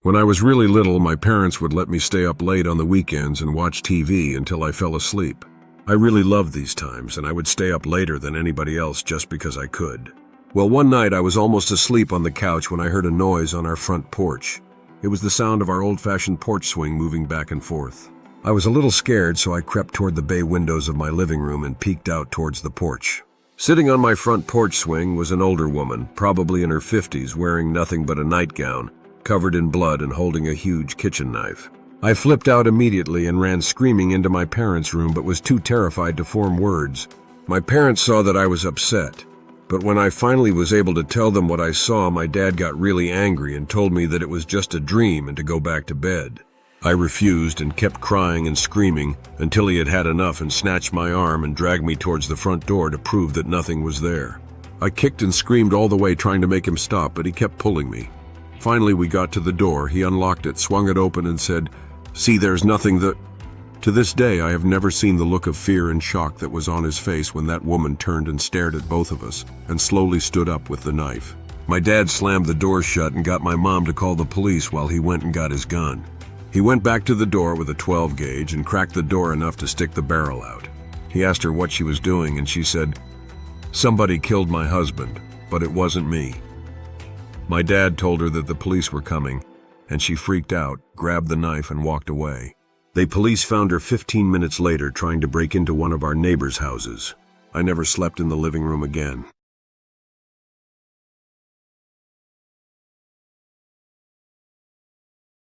When I was really little, my parents would let me stay up late on the weekends and watch TV until I fell asleep. I really loved these times, and I would stay up later than anybody else just because I could. Well, one night I was almost asleep on the couch when I heard a noise on our front porch. It was the sound of our old-fashioned porch swing moving back and forth. I was a little scared, so I crept toward the bay windows of my living room and peeked out towards the porch. Sitting on my front porch swing was an older woman, probably in her 50s, wearing nothing but a nightgown, covered in blood and holding a huge kitchen knife. I flipped out immediately and ran screaming into my parents' room, but was too terrified to form words. My parents saw that I was upset, but when I finally was able to tell them what I saw, my dad got really angry and told me that it was just a dream and to go back to bed. I refused and kept crying and screaming until he had had enough and snatched my arm and dragged me towards the front door to prove that nothing was there. I kicked and screamed all the way trying to make him stop, but he kept pulling me. Finally, we got to the door. He unlocked it, swung it open, and said, "See, there's nothing that..." To this day, I have never seen the look of fear and shock that was on his face when that woman turned and stared at both of us and slowly stood up with the knife. My dad slammed the door shut and got my mom to call the police while he went and got his gun. He went back to the door with a 12 gauge and cracked the door enough to stick the barrel out. He asked her what she was doing, and she said, "Somebody killed my husband, but it wasn't me." My dad told her that the police were coming, and she freaked out, grabbed the knife, and walked away. The police found her 15 minutes later trying to break into one of our neighbors' houses. I never slept in the living room again.